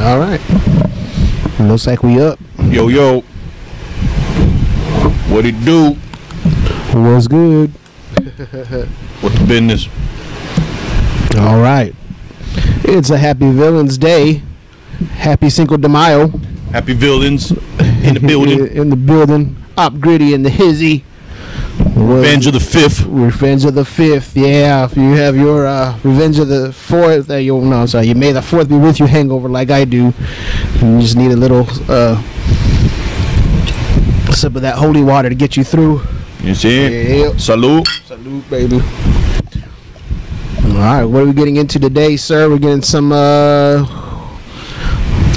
All right. Looks like we up. Yo, yo. What it do? What's good? What the business? All right. It's a happy Villains Day. Happy Cinco de Mayo. Happy villains in the building. In the building. Op Gritty and the Hizzy. Revenge of the 5th. Revenge of the 5th. Yeah, if you have your Revenge of the 4th, you May the 4th be with you hangover like I do. You just need a little sip of that holy water to get you through. You see it? Yeah. Salute. Salute, baby. All right, what are we getting into today, sir? We're getting some. We're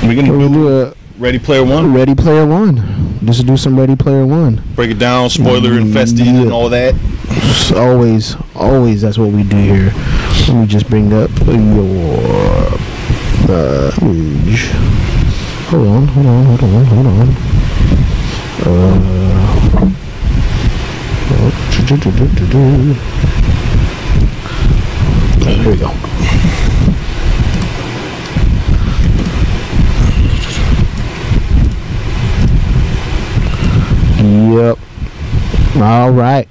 gonna do Ready Player One. Ready Player One. Just do some Ready Player One. Break it down, spoiler infested and all that. Always, that's what we do here. Let me just bring up your page. Hold on. Here we go. Yep. All right.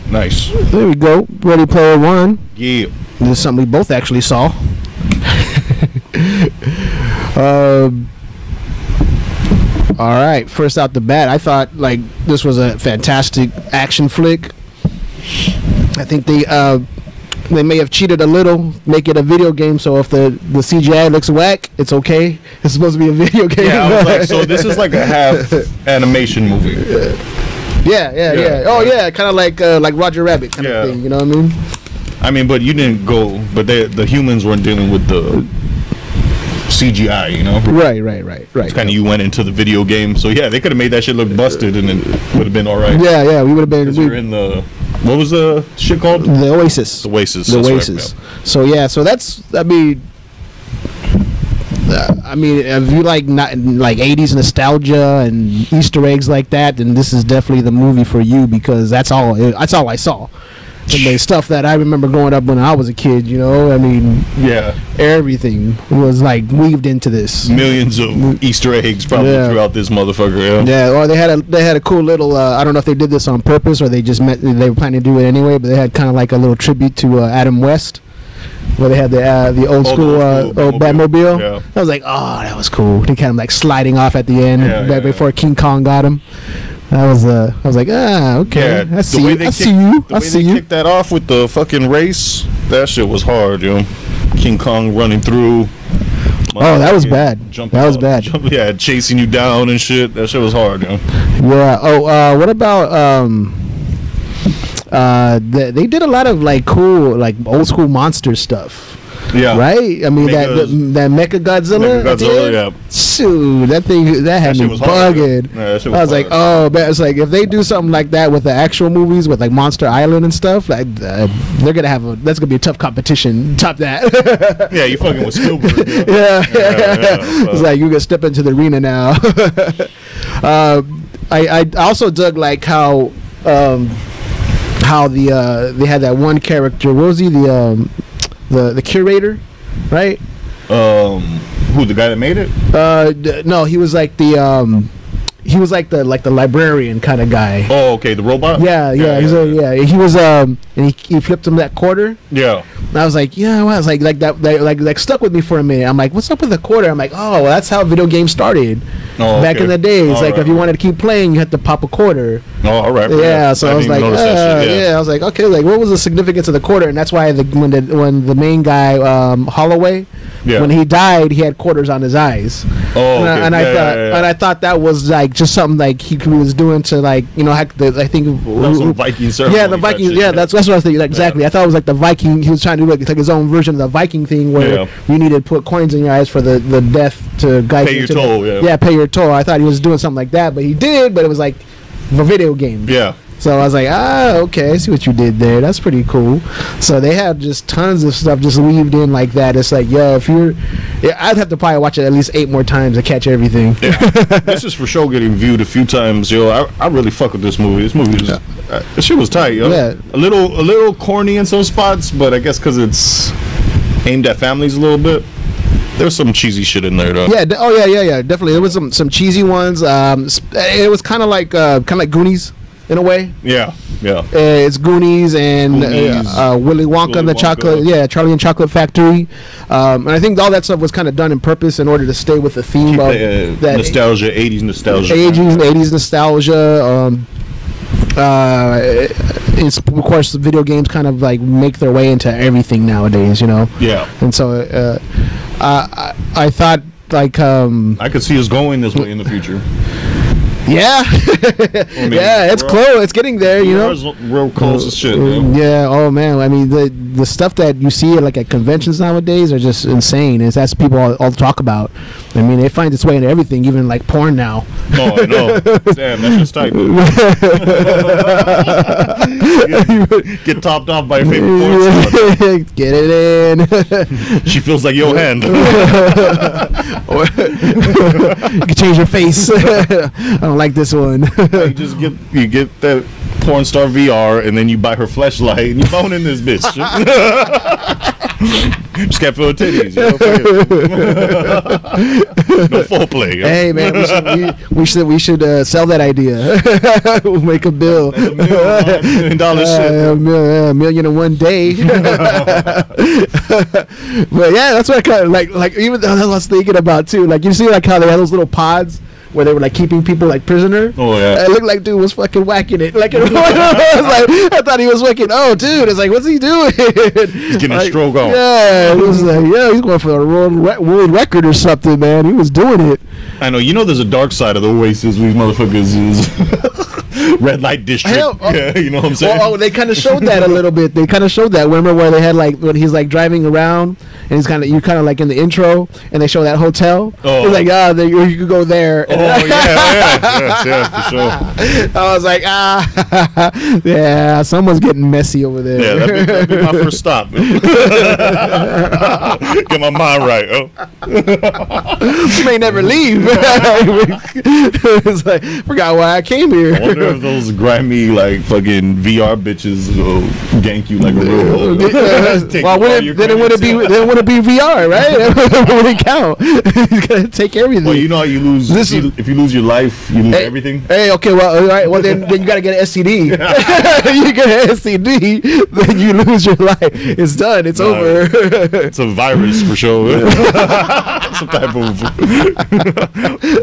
Nice. There we go. Ready Player One. Yeah. This is something we both actually saw. All right. First out the bat, I thought like this was a fantastic action flick. I think they may have cheated a little, make it a video game. So if the CGI looks whack, it's okay. It's supposed to be a video game. Yeah, I was like, so this is like a half animation movie. Yeah. Oh yeah, kind of like Roger Rabbit kind of thing. You know what I mean? I mean, but you didn't go. But the humans weren't dealing with the CGI, you know? Right. It's kind of you went into the video game, so yeah, they could have made that shit look busted, and it would have been all right. Yeah, we would have been. You're in the what was the shit called? The Oasis. The Oasis. The Oasis. Right, yeah. So that's I mean, if you like not like 80s nostalgia and Easter eggs like that, then this is definitely the movie for you because that's all I saw. The stuff that I remember growing up when I was a kid, you know, I mean, yeah, everything was like weaved into this. Millions of Easter eggs probably throughout this motherfucker. Yeah, or they had a cool little. I don't know if they did this on purpose or they were planning to do it anyway, but they had kind of like a little tribute to Adam West, where they had the old school Batmobile. Yeah. I was like, oh, that was cool. They kind of like sliding off at the end right before King Kong got him. I was like, okay. Yeah, I see you. The way they kicked that off with the fucking race, that shit was hard, yo. King Kong running through. Oh, that was bad. That was bad. Chasing you down and shit. That shit was hard, yo. Yeah. Oh, what about they did a lot of like cool, like old school monster stuff. Yeah. Right? I mean that Mechagodzilla. Yeah. Shoot, that had me bugging. I was like, oh man, it's like if they do something like that with the actual movies with like Monster Island and stuff, like they're gonna have that's gonna be a tough competition. Top that. Yeah, you fucking with Spielberg. Yeah. It's like you gonna step into the arena now. I also dug like how they had that one character. What was he? The curator, right? Who, the guy that made it? No, he was like the librarian kind of guy. Oh, okay, the robot. Yeah. He was and he flipped him that quarter. Yeah. And I was like, yeah, well, I was like that stuck with me for a minute. I'm like, what's up with the quarter? I'm like, oh, well, that's how video games started back in the days. Like, if you wanted to keep playing, you had to pop a quarter. Oh, all right. Yeah. So I was like, I was like, okay, like what was the significance of the quarter? And that's why when the main guy Holloway, when he died, he had quarters on his eyes. Oh, okay. And I thought that was like just something like he was doing to like I think Viking ceremony. Yeah, the Viking. Yeah, that's what I was thinking. Exactly. Yeah. I thought it was like the Viking. He was trying to do like his own version of the Viking thing where you needed to put coins in your eyes for the death to guide pay you your to toll. pay your toll. I thought he was doing something like that, but he did. But it was like a video game. Yeah. So I was like, okay, I see what you did there. That's pretty cool. So they have just tons of stuff just weaved in like that. It's like, I'd have to probably watch it at least 8 more times to catch everything. Yeah. This is for sure getting viewed a few times, yo. I really fuck with this movie. This movie is, this shit was tight, yo. Yeah. A little corny in some spots, but I guess because it's aimed at families a little bit. There's some cheesy shit in there though. Yeah. Yeah. Definitely, there was some cheesy ones. It was kind of like Goonies in a way. Yeah. It's Goonies and Willy Wonka and the Chocolate. Yeah, Charlie and Chocolate Factory. And I think all that stuff was kind of done in purpose in order to stay with the theme of that nostalgia, 80s nostalgia. 80s nostalgia. It's, of course, the video games kind of like make their way into everything nowadays, you know. Yeah. And so I thought like I could see us going this way in the future. Yeah. Yeah, it's close. It's getting there, you know. Real close as shit. Yeah. Oh man. I mean, the stuff that you see like at conventions nowadays are just insane. That's people all talk about. I mean, it finds its way into everything, even like porn now. Oh, I know. Damn, that's just tight. Get topped off by your favorite porn star. Get it in. She feels like your hand. You can change your face. I don't like this one. You get that porn star VR, and then you buy her fleshlight, and you bone in this bitch. Just can't feel her titties. You know? No foreplay. Hey man, we should sell that idea. We'll make a bill. That's $1 million shit. $1 million in one day. But yeah, that's what I kind of like. Even though I was thinking about too. Like you see, like how they had those little pods where they were like keeping people like prisoner. Oh yeah. It looked like dude was fucking whacking it. Like, I thought he was whacking. Oh dude, it's like, what's he doing? He's getting like, a stroke on. Yeah, it was like, he's going for a world record or something, man. He was doing it. I know. You know, there's a dark side of the Oasis. These motherfuckers is red light district. Yeah, you know what I'm saying? Oh, they kind of showed that a little bit. They kind of showed that. Remember where they had like when he's like driving around and he's you're kind of like in the intro and they show that hotel. Oh, it's like you could go there. Oh yeah, for sure. I was like yeah, someone's getting messy over there. Yeah, that'd be my first stop. Get my mind right. You may never leave. It's like, forgot why I came here. I wonder if those grimy like fucking VR bitches will gank you like a real. Well, then it wouldn't be VR, right? It wouldn't count. He's gonna take everything. Well, you know how you lose if you lose your life, you lose everything. Hey, okay, well, all right. Well, then you gotta get an STD. You get an STD, then you lose your life. It's done. It's over. It's a virus for sure. Some type of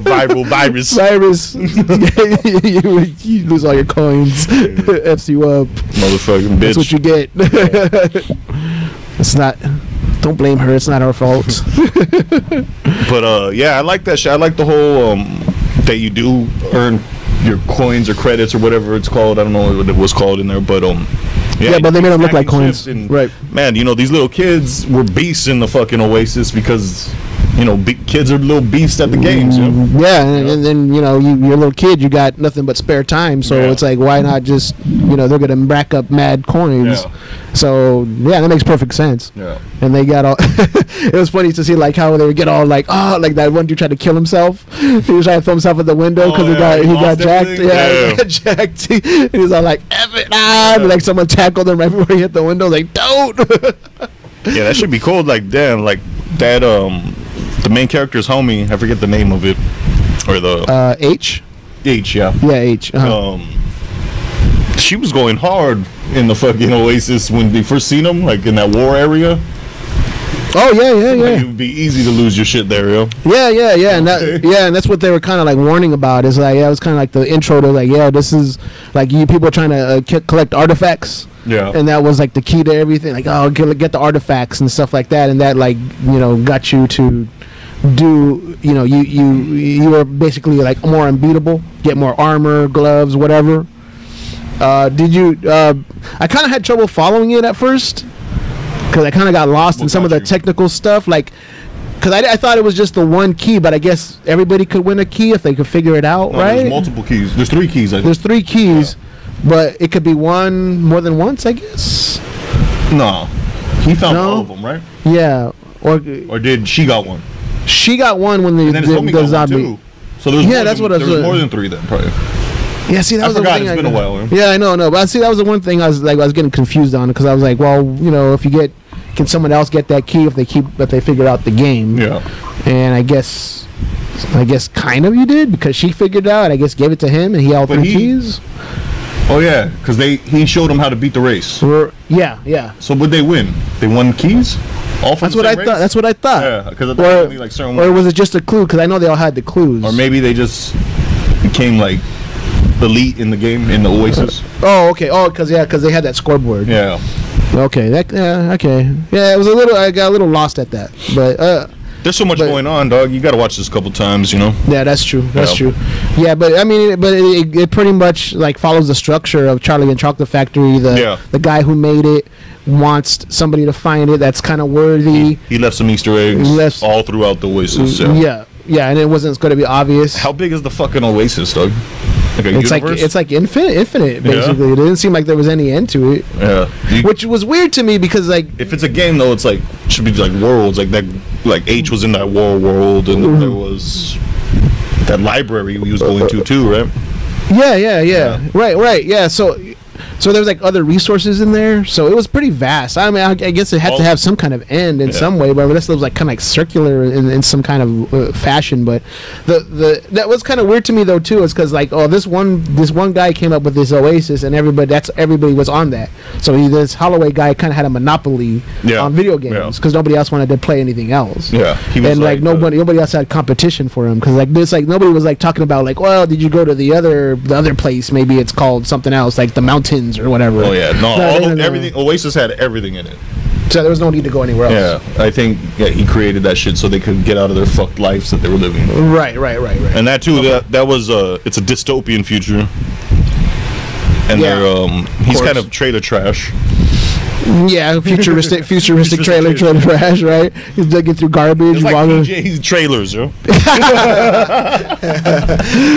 viral virus. You lose all your coins. F's you up. Motherfucking bitch. That's what you get. It's not. Don't blame her. It's not our fault. But yeah, I like that shit. I like the whole that you do earn your coins or credits or whatever it's called. I don't know what it was called in there, but yeah, but they made them look like coins. Right. Man, you know, these little kids were beasts in the fucking Oasis because, you know, kids are little beasts at the games. You know? Yeah, and then, you know, you're a little kid, you got nothing but spare time, so it's like, why not just, you know, they're going to rack up mad coins. Yeah. So, yeah, that makes perfect sense. Yeah. And they got all, it was funny to see, like, how they would get all, like, like that one dude tried to kill himself. He was trying to throw himself at the window because he got jacked. Yeah, he got jacked. He was all like, F it, and like someone tackled him right before he hit the window, like, don't. Yeah, that should be cool. Like, damn, like, that, the main character's homie, I forget the name of it, or the H. Yeah. Yeah, H. She was going hard in the fucking Oasis when they first seen him, like in that war area. Oh yeah. Like, it would be easy to lose your shit there, yo. Yeah, and that's what they were kind of like warning about. Is like, it was kind of like the intro to like, this is like you people are trying to collect artifacts. Yeah. And that was like the key to everything. Like, get the artifacts and stuff like that, and that like, you know, got you to do, you know, you were basically like more unbeatable, get more armor, gloves, whatever. Did you? I kind of had trouble following it at first because I kind of got lost in some of the technical stuff, like. Because I thought it was just the one key, but I guess everybody could win a key if they could figure it out, right? There's multiple keys. There's 3 keys, I think. There's 3 keys, but it could be one more than once, I guess. No. He found all of them, right? Yeah. Or did she got one? She got one when the zombie. One too. So there's more than 3 then, probably. Yeah, see, that was the thing. It's been a while. Yeah, I know, but see, that was the one thing I was getting confused on because I was like, well, you know, if you get can someone else get that key if they figure out the game? Yeah. And I guess kind of you did, because she figured it out. I guess gave it to him, and he had all 3 keys. Oh yeah, because he showed them how to beat the race. Yeah. So would they win? They won keys. All from That's what I thought. That's what I thought. Yeah, because only like certain. Or was it just a clue? Because I know they all had the clues. Or maybe they just became like elite in the game in the Oasis. Oh, okay. Oh, because they had that scoreboard. Yeah. Okay. Okay. Yeah, it was a little. I got a little lost at that, but. There's so much going on, dog. You got to watch this a couple times, you know. Yeah, that's true. That's true. Yeah, but I mean, it pretty much like follows the structure of Charlie and Chocolate Factory. The guy who made it wants somebody to find it that's kind of worthy. He left some Easter eggs all throughout the Oasis. Yeah, and it wasn't going to be obvious. How big is the fucking Oasis, dog? It's like infinite basically. It didn't seem like there was any end to it. Yeah, which was weird to me, because like if it's a game though, it's like should be like worlds, like that. Like H was in that world, and there was that library we was going to too, right? Yeah. Right. Yeah. So there was like other resources in there, so it was pretty vast. I mean, I guess it had to have some kind of end in some way, but this was like kind of like circular in some kind of fashion. But that was kind of weird to me though too, is because like this one guy came up with this Oasis, and everybody was on that. So this Holloway guy kind of had a monopoly on video games, because nobody else wanted to play anything else. Yeah, he was, and like nobody else had competition for him, because like this, like nobody was like talking about like, well, did you go to the other place? Maybe it's called something else, like the mountains or whatever. Oh yeah, everything. Oasis had everything in it, so there was no need to go anywhere else. Yeah, I think he created that shit so they could get out of their fucked lives that they were living. Right. And that too, that was it's a dystopian future, and he's kind of trailer trash. Yeah, futuristic trailer trash, right? He's digging through garbage. It's like PJ's trailers, yo.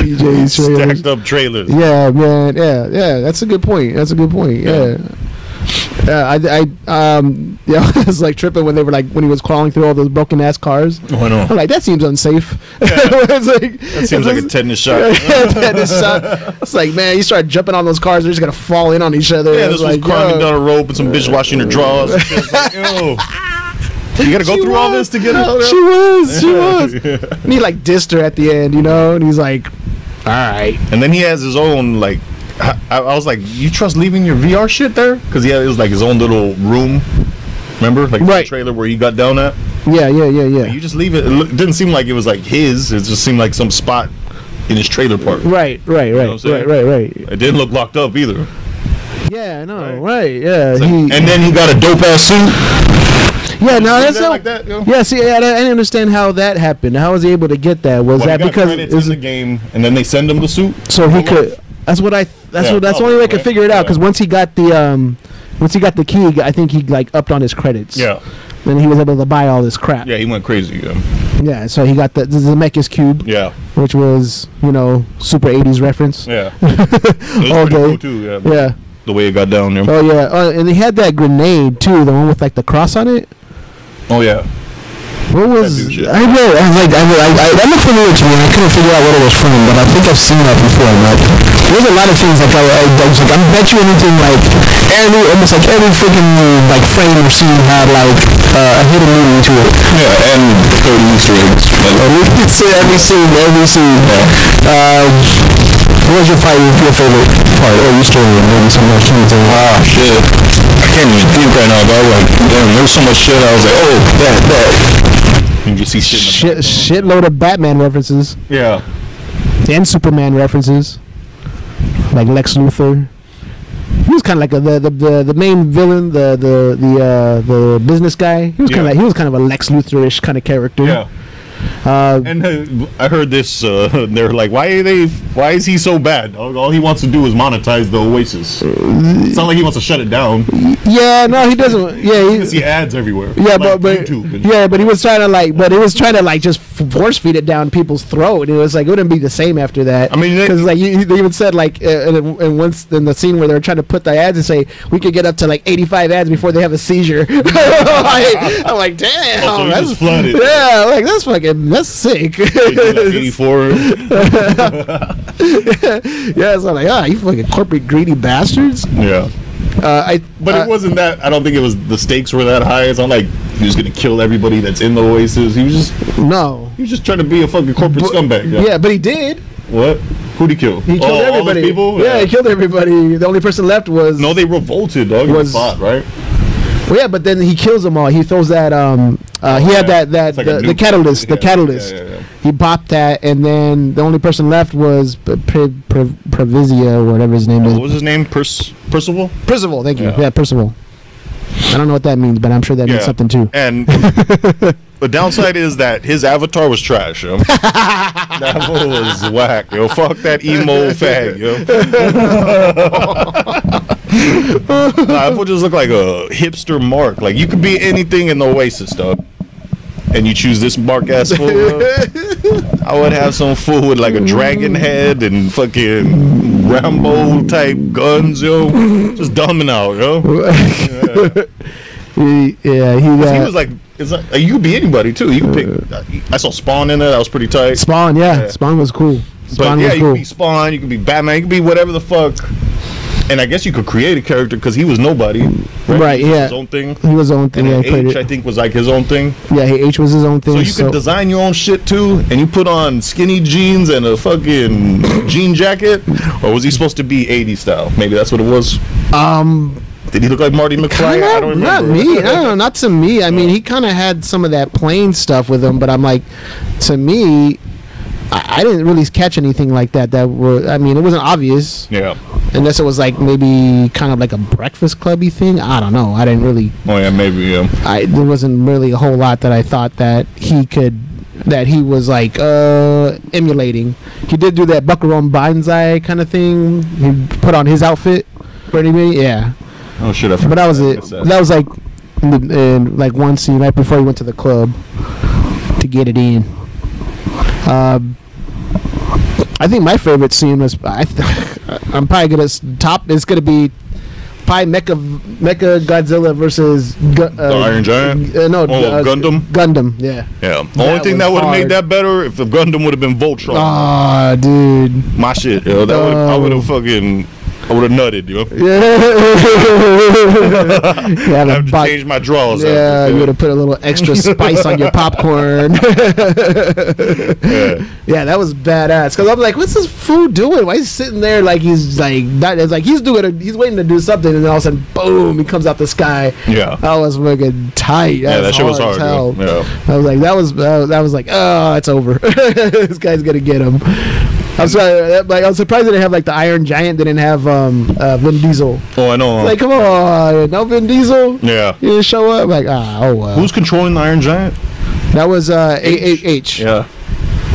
PJ's trailers. Stacked up trailers. Yeah, man. Yeah. That's a good point. Yeah. I was like tripping when they were like when he was crawling through all those broken ass cars. Oh, I know. I'm like, that seems unsafe. That seems like a tetanus shot. It's like, man, you start jumping on those cars, they're just gonna fall in on each other. Yeah, this was climbing down a rope and some bitch washing her drawers. Like, ew. You gotta go through all this to get out. She was. And he like dissed her at the end, you know, and he's like, all right. And then he has his own like. I was like, you trust leaving your VR shit there? Because it was like his own little room. Remember, like the trailer where you got down at. Yeah. You just leave it. It didn't seem like it was like his. It just seemed like some spot in his trailer park. Right. It didn't look locked up either. Yeah, I know. Right. Yeah. Like, and then he got a dope ass suit. Yeah, no, that's not like that. You know? Yeah, see, I didn't understand how that happened. How was he able to get that? Was that because it was in the game, and then they send him the suit? So he could. That's what I. That's the only way I could figure it out. Because once he got the key, I think he like upped on his credits. Yeah. Then he was able to buy all this crap. Yeah, he went crazy. Yeah, so he got the Zemeckis cube. Yeah. Which was super 80s reference. Yeah. It was all pretty day. cool too. Yeah. The way it got down there. Oh yeah, and he had that grenade too, the one with like the cross on it. Oh yeah. What was I know? That looked familiar to me. I couldn't figure out what it was from, but I think I've seen that before. But there's a lot of things like I was like, I bet you anything like almost like every freaking like frame or scene had like a hidden meaning to it. Yeah, and 30 Easter eggs. It's every scene. Yeah. What was your favorite part or Easter egg? Maybe some more things. Ah, shit. I can't even think right now, dog. Like, damn, there was so much shit. I was like, oh, that. And you see shitload of Batman references. Yeah. And Superman references. Like Lex Luthor. He was kind of like the main villain, the business guy. He was kind of a Lex Luthor-ish kind of character. Yeah. And I heard this. They're like, why is he so bad? All he wants to do is monetize the Oasis. It's not like he wants to shut it down. Yeah, no, he doesn't. Yeah, he see ads everywhere. Yeah, like but he was trying to just force feed it down people's throat. It was like it wouldn't be the same after that. I mean, because like they even said like once in the scene where they were trying to put the ads and say we could get up to like 85 ads before they have a seizure. I'm like, damn, so that's flooded. Yeah, like that's sick. 84. Yeah, so I'm like, you fucking corporate greedy bastards. Yeah. But it wasn't that. I don't think it was. The stakes were that high. It's not like he was gonna kill everybody that's in the Oasis. He was just He was just trying to be a fucking corporate scumbag. Yeah, but he did. What? Who'd he kill? He killed everybody. All those people? Yeah, he killed everybody. The only person left was. No, they revolted. Dog. Was fought, right? Well, yeah, but then he kills them all. He throws that. He had that like the catalyst. The catalyst. Yeah. He popped that, and then the only person left was Pravizia or whatever his name is. What was his name? Percival. Percival. Thank you. Yeah, Percival. I don't know what that means, but I'm sure that means something too. And the downside is that his avatar was trash, yo. That fool was whack, yo. Fuck that emo fag, yo. That fool just looked like a hipster mark. Like, you could be anything in the Oasis, dog. And you choose this mark ass fool. I would have some fool with like a dragon head and fucking Rambo type guns, yo. Just dumbing out, yo. He was like, you could be anybody too. You could pick. I saw Spawn in it. That was pretty tight. Spawn, yeah. Spawn was cool. Spawn was cool. You could be Spawn. You could be Batman. You could be whatever the fuck. And I guess you could create a character because he was nobody. Right, he was his own thing. He was his own thing. And H, I think, was like his own thing. Yeah, H was his own thing. So you could design your own shit too, and you put on skinny jeans and a fucking jean jacket, or was he supposed to be 80s style? Maybe that's what it was. Did he look like Marty McFly? I don't remember. Not me. I don't know. Not to me. I mean, he kind of had some of that plain stuff with him, but I'm like, to me, I didn't really catch anything like that. It wasn't obvious. Yeah. Unless it was like maybe kind of like a Breakfast Clubby thing. I don't know. I didn't really. Oh yeah, maybe yeah. There wasn't really a whole lot that I thought that he was like emulating. He did do that Buckaroo Banzai kind of thing. He put on his outfit for anybody. Yeah. Oh shit! I forgot. But that was it. That was like in like one scene right before he went to the club to get it in. I think my favorite scene was I'm probably gonna top. It's gonna be probably Mecha Godzilla versus the Iron Giant. Gundam. Gundam. Yeah. Yeah. The only thing that would have made that better if the Gundam would have been Voltron. Ah, dude. My shit, yo. I would have fucking. I would have nutted, yo. Yeah. I have to change my drawers. Yeah, you would have put a little extra spice on your popcorn. Yeah, that was badass. Because I'm like, what's this fool doing? Why is he sitting there like he's like that? It's like he's waiting to do something, and then all of a sudden, boom, he comes out the sky. Yeah, that was fucking tight. That shit was hard. Yeah, I was like, that was like, oh, it's over. This guy's gonna get him. I'm sorry, like I was surprised they didn't have like the Iron Giant. They didn't have Vin Diesel. Oh, I know. Like, come on, no Vin Diesel. Yeah, he didn't show up. Like, oh well. Who's controlling the Iron Giant? That was H. Yeah.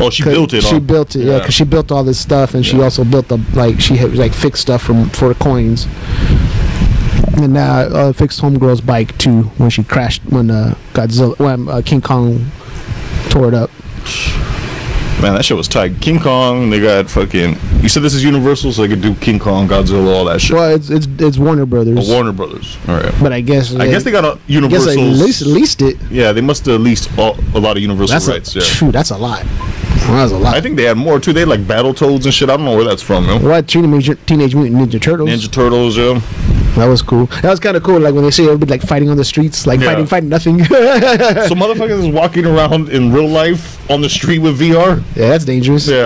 Oh, she built it. She built it. Yeah, because she built all this stuff, and she also built she had like fixed stuff for coins. And now fixed Homegirl's bike too when she crashed when King Kong tore it up. Man, that shit was tight. King Kong, they got fucking. You said this is Universal, so they could do King Kong, Godzilla, all that shit. Well, it's Warner Brothers. Oh, Warner Brothers. All right. But I guess they got a Universal. I guess they leased it. Yeah, they must have leased a lot of Universal rights. True, that's a lot. That's a lot. I think they had more too. They had like Battletoads and shit. I don't know where that's from, man. What? Teenage Mutant Ninja Turtles. Ninja Turtles, yeah. That was cool. That was kind of cool. Like when they see everybody like fighting on the streets, like fighting nothing. So motherfuckers is walking around in real life on the street with VR. Yeah, that's dangerous. Yeah.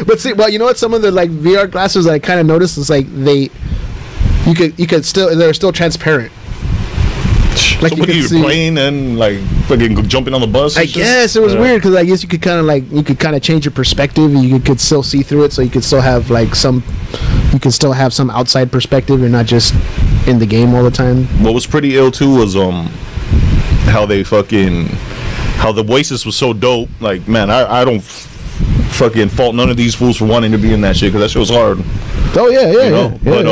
But see, well, you know what? Some of the like VR glasses that I kind of noticed is like they're still transparent. Like so you could playing and like fucking jumping on the bus. I guess it was weird because I guess you could kind of change your perspective. And you could still see through it, so you could still have some outside perspective and not just in the game all the time. What was pretty ill too was how the Oasis was so dope. Like, man, I don't fucking fault none of these fools for wanting to be in that shit because that shit was hard. Oh yeah. But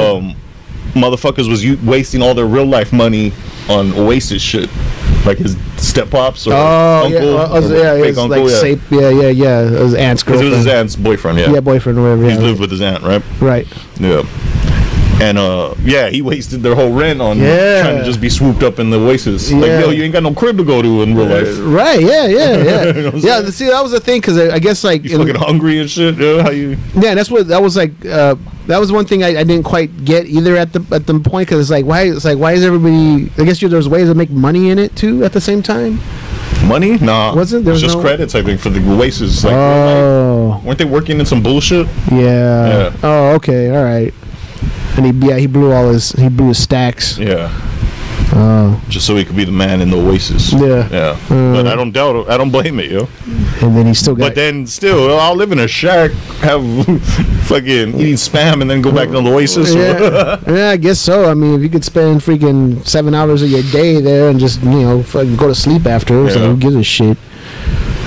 motherfuckers was wasting all their real life money on Oasis shit, like his step pops or uncle, his uncle, his aunt's girlfriend. It was his aunt's boyfriend, boyfriend or whatever. He lived with his aunt, right? Yeah. And he wasted their whole rent on trying to just be swooped up in the Oasis. Like, yo, you ain't got no crib to go to in real life. Right? Yeah. You know see, that was the thing because I guess like you fucking hungry and shit. How you? Yeah, that was like that was one thing I didn't quite get either at the point, because why is everybody? I guess there's ways to make money in it too at the same time. Money? Nah. Wasn't there? Just credits, I think, for the Oasis. Weren't they working in some bullshit? Yeah. Oh, okay, all right. And he blew his stacks. Yeah. Just so he could be the man in the Oasis. Yeah. But I don't blame it, yo. And then he still got. But then still, I'll live in a shack, have fucking eating spam, and then go back to the Oasis. Yeah, I guess so. I mean, if you could spend freaking 7 hours of your day there and just fucking go to sleep after, so who gives a shit?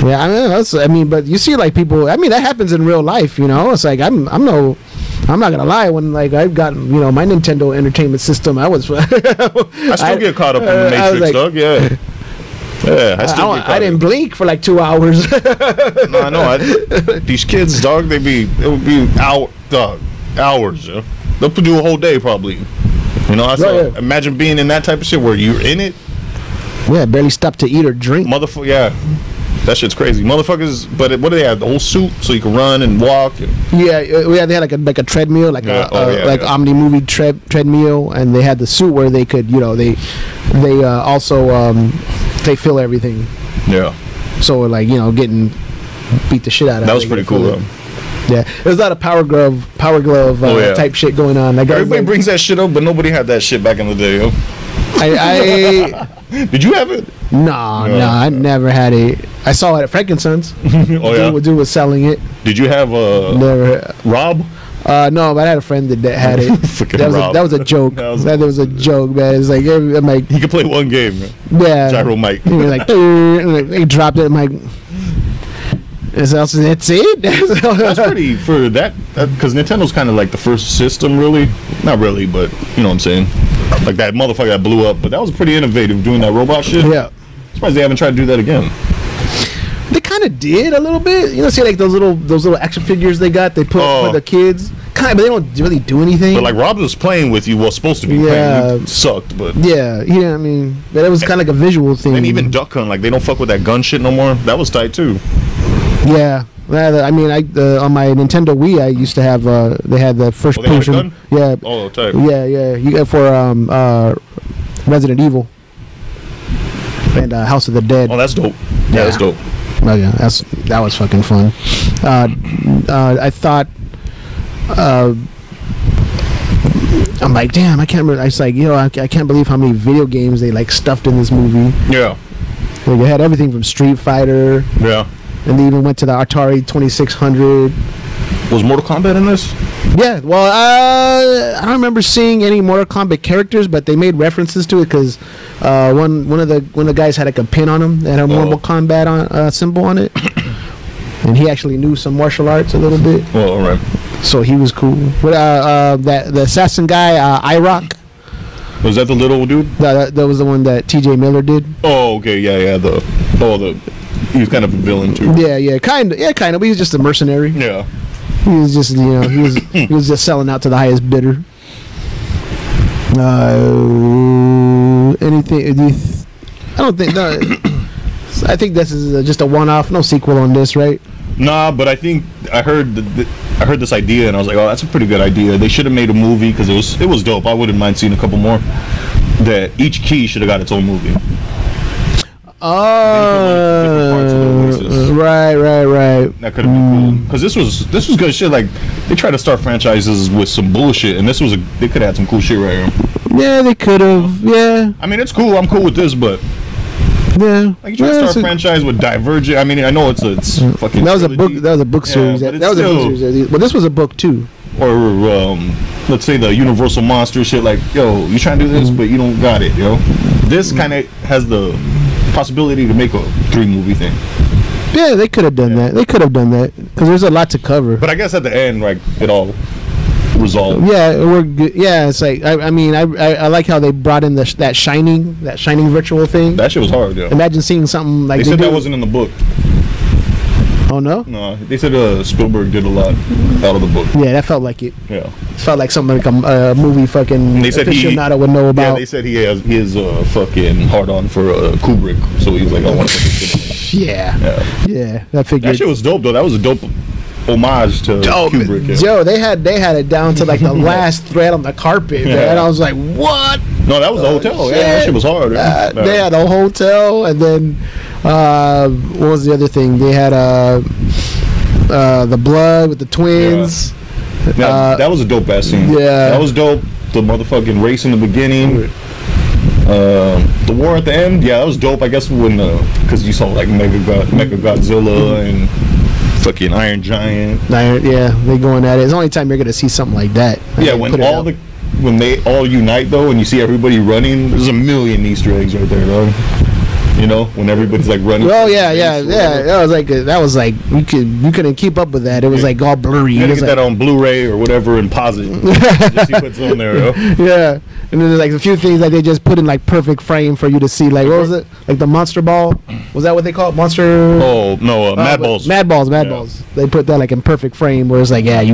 Yeah, I mean, but you see, people. I mean, that happens in real life. It's like I'm not gonna lie. When I've gotten my Nintendo Entertainment System, I still get caught up in the Matrix, dog. Yeah. Yeah, I didn't blink for 2 hours. No, I know. These kids, dog, it would be hours. Yeah. They'll do a whole day probably. Imagine being in that type of shit where you're in it. Yeah, barely stop to eat or drink. Motherfucker, yeah. That shit's crazy, motherfuckers. But what do they have? The whole suit, so you can run and walk. Yeah, they had like a treadmill, Omni movie treadmill, and they had the suit where they could, they also they feel everything. Yeah. So getting beat the shit out of. That was pretty cool though. Yeah, there's a lot of power glove type shit going on. Everybody brings that shit up, but nobody had that shit back in the day, yo. Did you have it? No, I never had it. I saw it at Frankenstein's. Dude was selling it. Did you have never Rob? No, but I had a friend that had it. that was a joke. That was a joke, man. It's like I'm like he could play one game. Man. Yeah, Gyro Mike. He was like he dropped it. I'm like, that's it. That's pretty for that because Nintendo's kind of like the first system, really. Not really, but you know what I'm saying. Like that motherfucker that blew up, but that was pretty innovative doing that robot shit. Yeah. I'm surprised they haven't tried to do that again. They kind of did a little bit. See those little action figures they got. They put for the kids. But they don't really do anything. But Rob was playing with you. Was supposed to be playing. It sucked, but yeah. I mean, but it was kind of like a visual thing. And even Duck Hunt, they don't fuck with that gun shit no more. That was tight too. Yeah. I mean, on my Nintendo Wii, I used to have. They had the first person. Yeah. Oh, tight. Yeah. You got for Resident Evil and House of the Dead. Oh, that's dope. Yeah, that's dope. Oh yeah, that was fucking fun. I thought. I'm like, damn, I can't remember. I was like, I can't believe how many video games they stuffed in this movie. Yeah. They had everything from Street Fighter. Yeah. And they even went to the Atari 2600. Was Mortal Kombat in this? Yeah. Well, I don't remember seeing any Mortal Kombat characters, but they made references to it because one of the guys had a pin on him that had a Mortal Kombat symbol on it, and he actually knew some martial arts a little bit. Oh, all right. So he was cool. But the assassin guy, IROC. Was that the little dude? That was the one that T.J. Miller did. Oh, okay, yeah. He was kind of a villain too. Yeah, kind of. But he was just a mercenary. Yeah. He was just, he was just selling out to the highest bidder. Anything? I don't think. No, I think this is just a one-off. No sequel on this, right? Nah, but I think I heard this idea and I was like, oh, that's a pretty good idea. They should have made a movie because it was dope. I wouldn't mind seeing a couple more. That each key should have got its own movie. Right. That could have been cool because this was good shit. They try to start franchises with some bullshit, and they could have had some cool shit right here. Yeah, they could have. Yeah. I mean, it's cool. I'm cool with this, but yeah, you try to start a franchise with Divergent. I mean, I know it's fucking. That was a book. That was a book series. That was a book series. But this was a book too. Or let's say the Universal Monster shit. Yo, you trying to do this, but you don't got it. Yo, this kind of has the possibility to make a 3-movie thing. Yeah, they could have done that. They could have done that because there's a lot to cover. But I guess at the end, it all resolved. Yeah, we're good. Yeah, it's I mean, I like how they brought in that shining virtual thing. That shit was hard. Yeah. Imagine seeing something like they said that wasn't in the book. Oh no? No, they said Spielberg did a lot out of the book. Yeah, that felt like it. Yeah, it felt like something like a movie fucking aficionado would know about. Yeah, they said he is fucking hard on for Kubrick, so he was like, I want to put this shit in. Yeah, that figured. That shit was dope though. That was a dope homage to Kubrick. Yeah. Joe, they had it down to like the last thread on the carpet, man. And I was like, what? No, that was a hotel. Yeah, that shit was hard. They had a hotel, and then what was the other thing? They had the blood with the twins. Yeah. That was a dope ass scene. Yeah, that was dope. The motherfucking race in the beginning. The war at the end, yeah, that was dope. I guess when because you saw like Mega Godzilla and fucking Iron Giant. Yeah, they going at it. It's the only time you're gonna see something like that. Yeah, when they all unite though, and you see everybody running, there's a million Easter eggs right there, though. You know, when everybody's like running. Oh yeah. That was like you couldn't keep up with that. It was like all blurry. You gotta get that on Blu-ray or whatever and pause it. Just see what's on there, yo. Yeah, and then there's like a few things like they just put in like perfect frame for you to see. Like what was it? Like the monster ball? Was that what they call it? Monster? Oh no, Mad Balls. Mad Balls. They put that like in perfect frame where it's like, yeah, we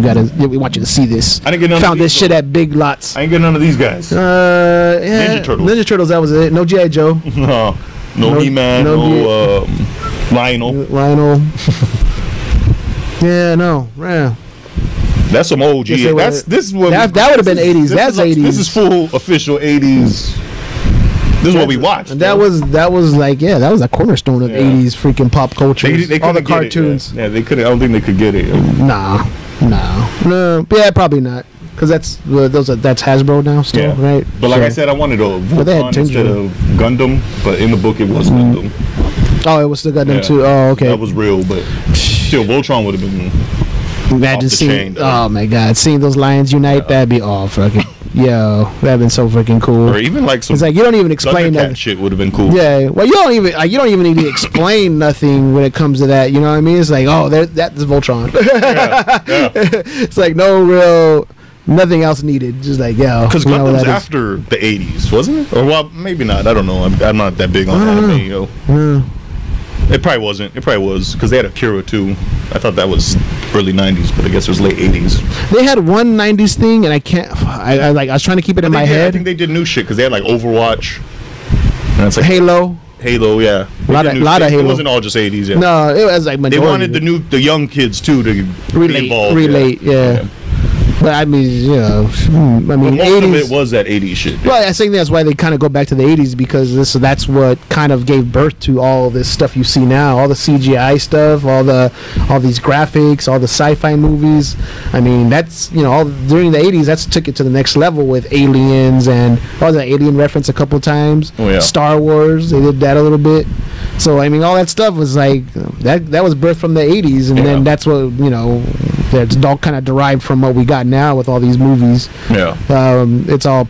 want you to see this. I didn't get none Found this shit at Big Lots. I ain't get none of these guys. Yeah. Ninja Turtles. That was it. No G.I. Joe. No He-Man, no Lionel. Yeah, no. Yeah. That's some OG. That would have been 80s. That's 80s. This is full official 80s. This is what we watched. And that was like, yeah, that was a cornerstone of 80s freaking pop culture. They all the cartoons. Yeah, they couldn't. I don't think they could get it. No. Yeah, probably not. Because that's Hasbro now still, right? But like I said, I wanted a Voltron instead of Gundam, but in the book it was Gundam. Oh, it was still Gundam too. Oh, okay. That was real, but still, Voltron would have been. Imagine seeing. Oh my God, seeing those lions unite, that'd be all fucking. Yo, that'd been so freaking cool. Or even like some. It's like you don't even explain that shit would have been cool. Yeah, well, you don't even need to explain nothing when it comes to that. You know what I mean? It's like, oh, that's Voltron. It's like no real. Nothing else needed. Just like, yeah. Because Gundam's after the 80s, wasn't it? Or, well, maybe not. I don't know. I'm not that big on anime, yo. It probably wasn't. It probably was. Because they had Akira, too. I thought that was early 90s, but I guess it was late 80s. They had one 90s thing, and I can't... I was trying to keep it in my head. I think they did new shit, because they had, like, Overwatch. And it's like Halo, yeah. A lot of Halo. It wasn't all just 80s, yeah. No, it was like majority. They wanted the young kids, too, to relate, yeah. But I mean, you know, most 80s, of it was that 80s shit. Well, I think that's why they kind of go back to the 80s, because that's what kind of gave birth to all this stuff you see now, all the CGI stuff, all these graphics, all the sci-fi movies. I mean, that's, you know, all during the 80s, that's took it to the next level with Aliens, and all that Alien reference a couple times. Oh, yeah. Star Wars, they did that a little bit. So I mean, all that stuff was like that was birthed from the 80s, and then that's what, you know, that's all kind of derived from what we got now with all these movies. Yeah. It's all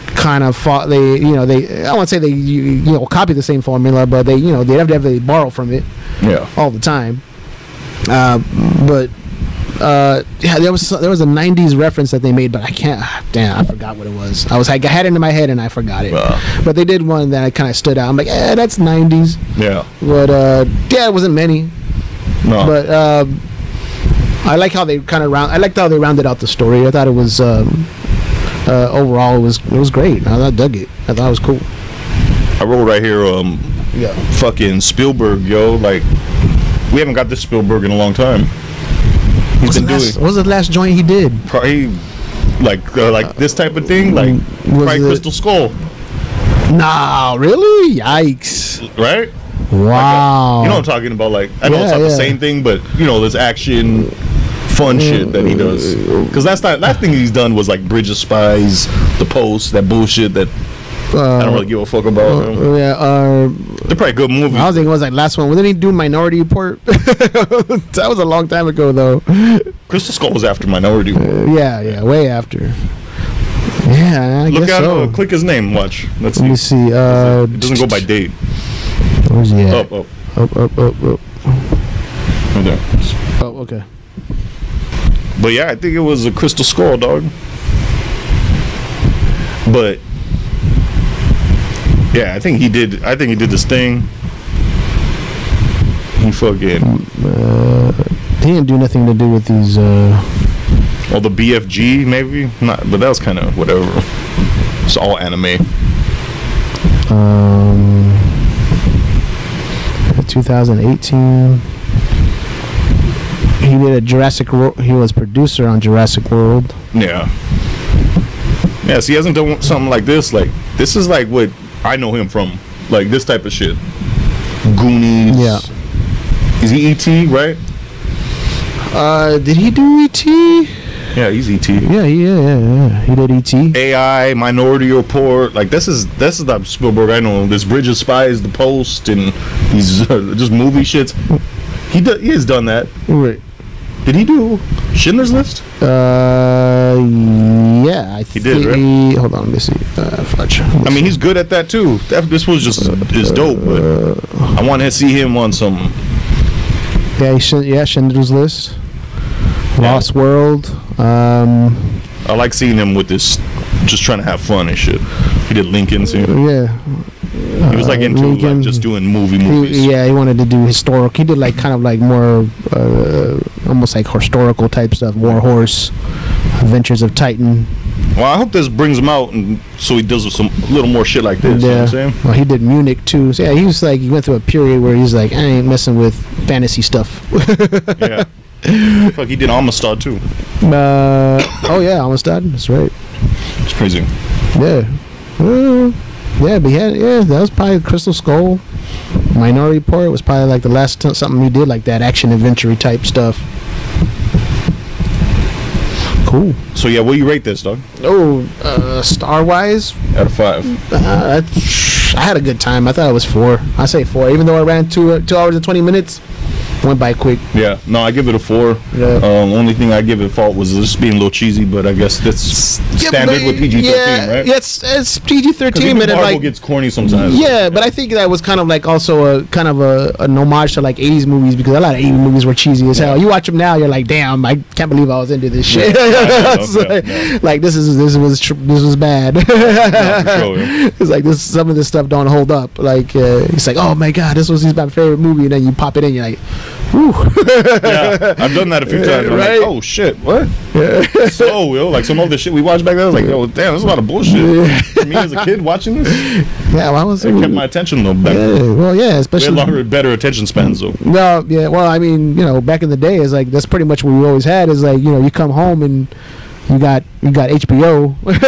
kind of I won't say they copy the same formula, but they definitely borrow from it. Yeah. All the time. But there was a 90s reference that they made, but I forgot what it was. I had it in my head and I forgot it. But they did one that kind of stood out. I'm like, yeah, that's 90s. Yeah. But it wasn't many. No. But I like how they rounded out the story. I thought it was overall it was great. I dug it. I thought it was cool. I wrote right here fucking Spielberg, yo, like we haven't got this Spielberg in a long time. What was the last joint he did? Probably like this type of thing, like probably Crystal Skull. Nah, really? Yikes! Right? Wow. Like you know what I'm talking about? Like I know it's not the same thing, but you know, there's action, fun shit that he does. Because last thing he's done was like Bridge of Spies, The Post, that bullshit that I don't really give a fuck about. They're probably good movies. I was thinking it was like last one. Didn't he do Minority Report? That was a long time ago, though. Crystal Skull was after Minority Report. Yeah, way after. Yeah, I guess so. Click his name. Watch. Let me see. It doesn't go by date. Where's he at? Up. Up. Right there. Oh, okay. But yeah, I think it was a Crystal Skull, dog. But yeah, I think he did this thing. He fucking he didn't do nothing to do with these or the BFG maybe? Not, but that was kind of whatever. It's all anime. 2018. He did a Jurassic World. He was producer on Jurassic World. Yeah. Yeah, so he hasn't done something like this. Like, this is like what I know him from. Like, this type of shit. Goonies. Yeah. Is he E.T., right? Did he do E.T.? Yeah, he's E.T. Yeah. He did E.T. AI, Minority Report. Like, this is the Spielberg I know. This Bridge of Spies, The Post, and he's just movie shits. He has done that. Right. Did he do Schindler's List? Yeah, he did, right? Hold on, let me see. Fudge. I mean, he's good at that too. This was just is dope, but I want to see him on some. Yeah, Schindler's List, Lost World. I like seeing him with this, just trying to have fun and shit. He did Lincoln too. Yeah. He was like into Lincoln, like just doing movies. He wanted to do historical. He did like kind of like more, almost like historical type stuff. War Horse, Adventures of Titan. Well, I hope this brings him out, and so he does some little more shit like this. Yeah. You know what I'm saying? Well, he did Munich too. So yeah, he was like, he went through a period where he's like, I ain't messing with fantasy stuff. Yeah. Fuck, he did Amistad too. Oh yeah, Amistad. That's right. It's crazy. Yeah. Yeah, but that was probably Crystal Skull. Minority Report was probably like the last something he did like that action adventure type stuff. Cool. So yeah, what do you rate this, dog? Oh, star wise, out of 5. I had a good time. I thought it was 4. I say 4, even though I ran 2 hours and 20 minutes. Went by quick. Yeah, no, I give it a 4. Yeah. Only thing I give it fault was just being a little cheesy, but I guess that's standard with PG-13, right? Yeah, it's PG-13, but Marvel gets corny sometimes. Yeah, but I think that was kind of like also an homage to like 80s movies, because a lot of 80s movies were cheesy as hell. You watch them now, you're like, damn, I can't believe I was into this shit. Like this was bad. No, for sure, yeah. It's like some of this stuff don't hold up. Like it's like, oh my god, this was my favorite movie, and then you pop it in, you're like, whew. Yeah, I've done that a few times. I'm right? Like, oh shit, what? Yeah. So, like some of the shit we watched back then, I was like, yo, damn, this is a lot of bullshit. Yeah. Me as a kid watching this, yeah, well, it kept my attention though back then. Well, yeah, especially we had better attention spans though. No, yeah, well, I mean, back in the day, it's like that's pretty much what we always had. Is like, you come home and you got HBO. Or you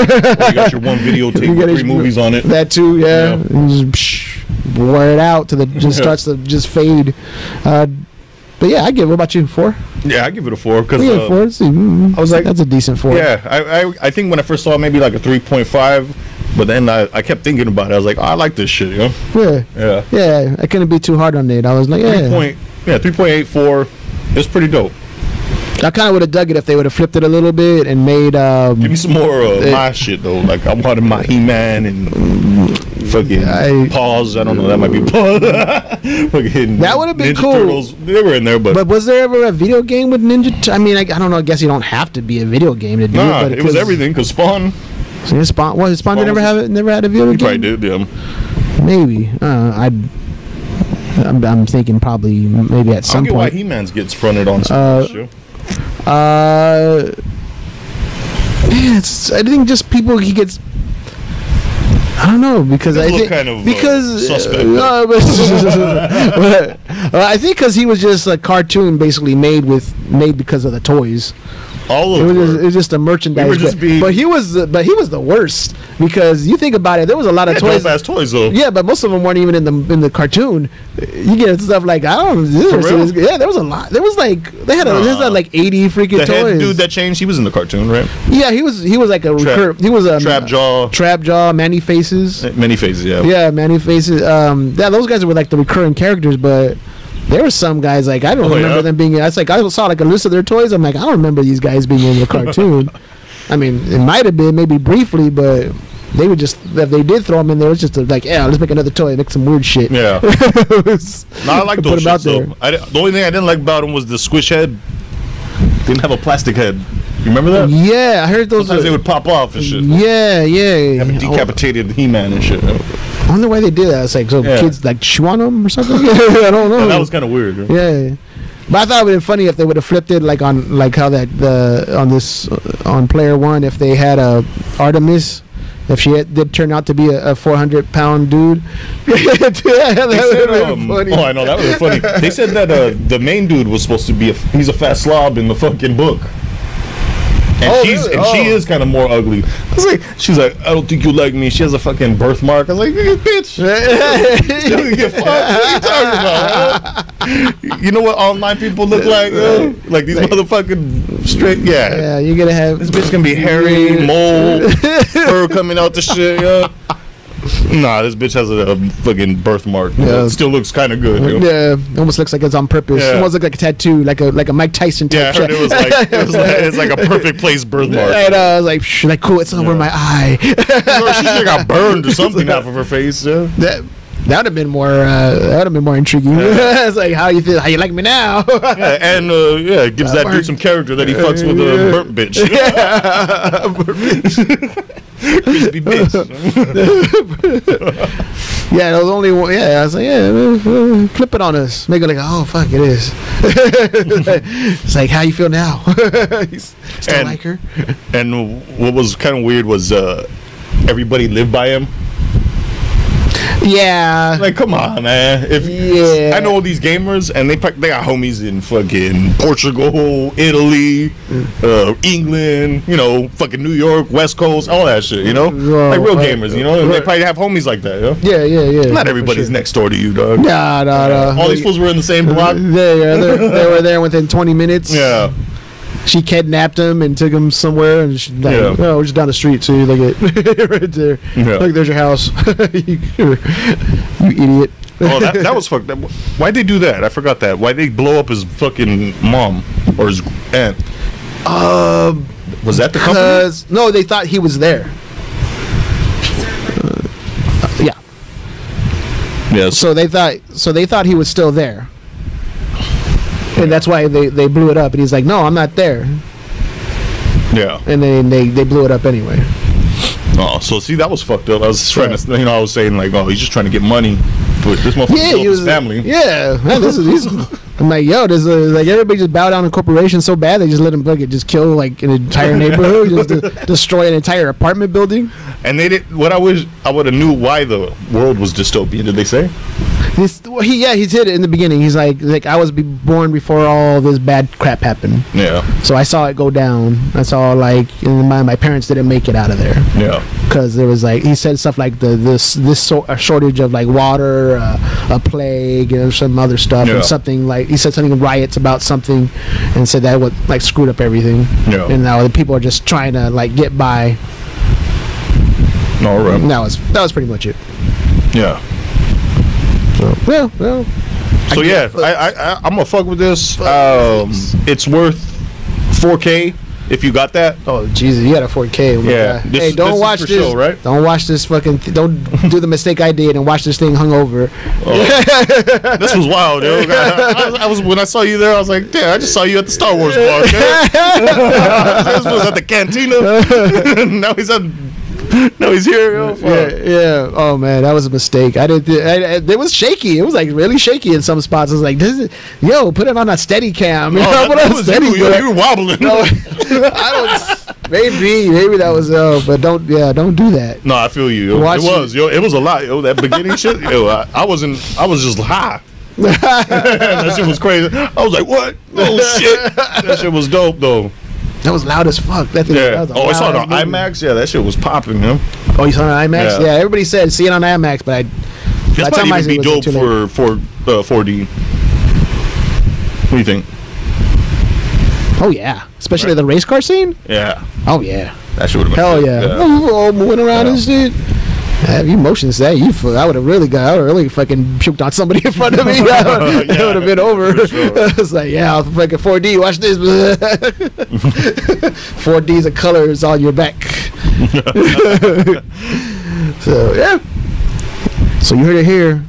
got your one videotape with 3 movies on it. That too, yeah. And just wear it out till it just starts to just fade. But yeah, what about you? 4? Yeah, I give it a 4 because I was like, that's a decent 4. Yeah, I think when I first saw it, maybe like a 3.5. But then I kept thinking about it. I was like, oh, I like this shit, Yeah. I couldn't be too hard on it. I was like, 3.84. It's pretty dope. I kind of would have dug it if they would have flipped it a little bit and made. Give me some more my shit though. Like I wanted my He-Man and fucking Paws. I don't know. That might be Paws. That would have been Ninja cool. Turtles, they were in there, but was there ever a video game with Ninja? I mean, I don't know. I guess you don't have to be a video game to do it. But it was everything. Cause Spawn. So Spawn. What? Spawn did never had a video game. Probably did. Yeah. Maybe. I'm thinking probably maybe at some point. Why He-Man's gets fronted on some show. I think just people he gets. I don't know because I think kind of suspect. I think because he was just a cartoon basically made because of the toys. All of it was just a merchandise. But he was the worst because you think about it, there was a lot of toys. Dope-ass toys though. Yeah, but most of them weren't even in the cartoon. You get stuff like there was a lot. There was like they had like 80 freaking toys. The dude that changed, he was in the cartoon, right? Yeah, he was like a he was a Trap Jaw, Manny Faces. Many Faces, yeah. Yeah, Manny Faces. Those guys were like the recurring characters, but there were some guys like I don't remember them being. It's like I saw like a list of their toys. I'm like I don't remember these guys being in the cartoon. I mean, it might have been maybe briefly, but they would just if they did throw them in there, it's just like let's make another toy, make some weird shit. Yeah. No, I like those shits though. The only thing I didn't like about them was the squish head. Didn't have a plastic head. You remember that? Yeah, I heard those. Sometimes they would pop off and shit. Yeah. Have a decapitated He-Man and shit. I wonder why they did that. It's like kids like chew on them or something. I don't know. Yeah, that was kind of weird. Right? Yeah, but I thought it would have been funny if they would have flipped it like on how that on Player One if they had a Artemis if she did turn out to be a 400-pound dude. Funny. Oh, I know, that was funny. They said that the main dude was supposed to be he's a fat slob in the fucking book. And she is kind of more ugly. I was like, she's like, I don't think you like me. She has a fucking birthmark. I was like, bitch. Get fucked. What are you talking about? Huh? You know what online people look like? Like these motherfucking straight. Yeah. Yeah, you're gonna have this bitch gonna be hairy, mole, fur coming out the shit. Yeah. Nah, this bitch has a fucking birthmark. Yeah. It still looks kind of good. You know? Yeah, almost looks like it's on purpose. Yeah. It almost looks like a tattoo, like a Mike Tyson type. Yeah, I heard it's like a perfect place birthmark. And I was like cool, it's over my eye. She should got burned or something off of her face. Yeah. That would have been more. That would have been more intriguing. Yeah. It's like how you feel, how you like me now. Yeah, and it gives that dude some character that he fucks with a burnt bitch. Yeah, burnt bitch. Crispy bitch. Yeah, there was only one. Yeah, I was like, flip it on us. Make it like, oh fuck, it is. It's like, how you feel now? Still like her. And what was kind of weird was everybody lived by him. Yeah. Like, come on, man. I know all these gamers, and they got homies in fucking Portugal, Italy, England, fucking New York, West Coast, all that shit, like real gamers, and they probably have homies like that, Yeah. Not everybody's next door to you, dog. Nah. All these fools were in the same block. They were there within 20 minutes. Yeah. She kidnapped him and took him somewhere, and she's like, "Oh, we're just down the street, so you look at right there. Yeah. Look, there's your house. you idiot." Oh, that was fucked. Why'd they do that? I forgot that. Why'd they blow up his fucking mom or his aunt? Was that the company? No, they thought he was there. Yeah. Yes. So they thought he was still there. And that's why they blew it up. And he's like, no, I'm not there. Yeah. And then they blew it up anyway. Oh, so see, that was fucked up. I was trying to, I was saying like, oh, he's just trying to get money. But this motherfucker killed his family. Yeah. Man, I'm like, yo, there's like everybody just bow down to corporations so bad they just let him just kill like an entire neighborhood, just destroy an entire apartment building. And they did. What I would have knew why the world was dystopian. Did they say? He said it in the beginning. He's like I was born before all this bad crap happened. Yeah. So I saw it go down. I saw like my parents didn't make it out of there. Yeah. Because there was like he said stuff like this shortage of like water, a plague, and some other stuff, and something like he said something riots about something, and said that would like screwed up everything. Yeah. And now the people are just trying to like get by. All right. That was pretty much it. Yeah. So, well. So I'm gonna fuck with this. It's worth 4K if you got that. Oh Jesus, you got a 4K. Yeah. Hey, don't watch this. Show, right? Don't watch this fucking. Don't do the mistake I did and watch this thing hungover. Oh. This was wild, yo. I was when I saw you there. I was like, damn, I just saw you at the Star Wars bar. This was at the cantina. Now he's at. No, he's here. Yo. Yeah. Oh man, that was a mistake. It was shaky. It was like really shaky in some spots. I was like, put it on a steady cam. You were wobbling. No, maybe that was. But don't do that. No, I feel you. It was a lot. That beginning shit. I was just high. That shit was crazy. I was like, what? Oh shit. That shit was dope though. That was loud as fuck. That thing. Yeah. I saw it on IMAX. Yeah, that shit was popping, man. Oh, you saw it on IMAX? Yeah. Everybody said see it on IMAX, but this might even be dope for 4D. What do you think? Oh yeah, especially the race car scene. Yeah. Oh yeah. That shit would have been. Hell yeah. Oh, moving around and shit. You motion that I would have really fucking puked on somebody in front of me. It would have been over. Sure. It's like, I'll fucking 4D. Watch this. 4Ds of colors on your back. So yeah. So you heard it here.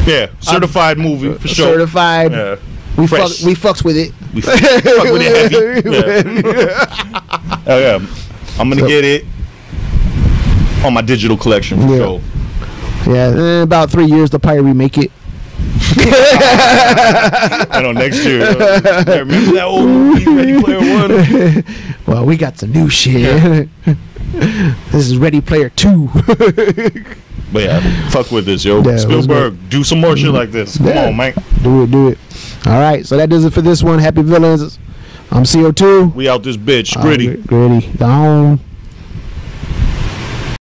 Yeah, certified movie for sure. Certified. Yeah. We fucks with it. We fuck with it heavy. Yeah. Oh yeah. I'm gonna get it. On my digital collection for sure. Yeah, in about 3 years they'll probably remake it. I know next year. Remember that old movie, Ready Player One? Well, we got some new shit. This is Ready Player 2. But yeah, fuck with this, yo. Yeah, Spielberg, do some more shit like this. Come on, man. Do it. All right, so that does it for this one. Happy Villains. I'm CO2. We out this bitch. Gritty. Gritty. Gone.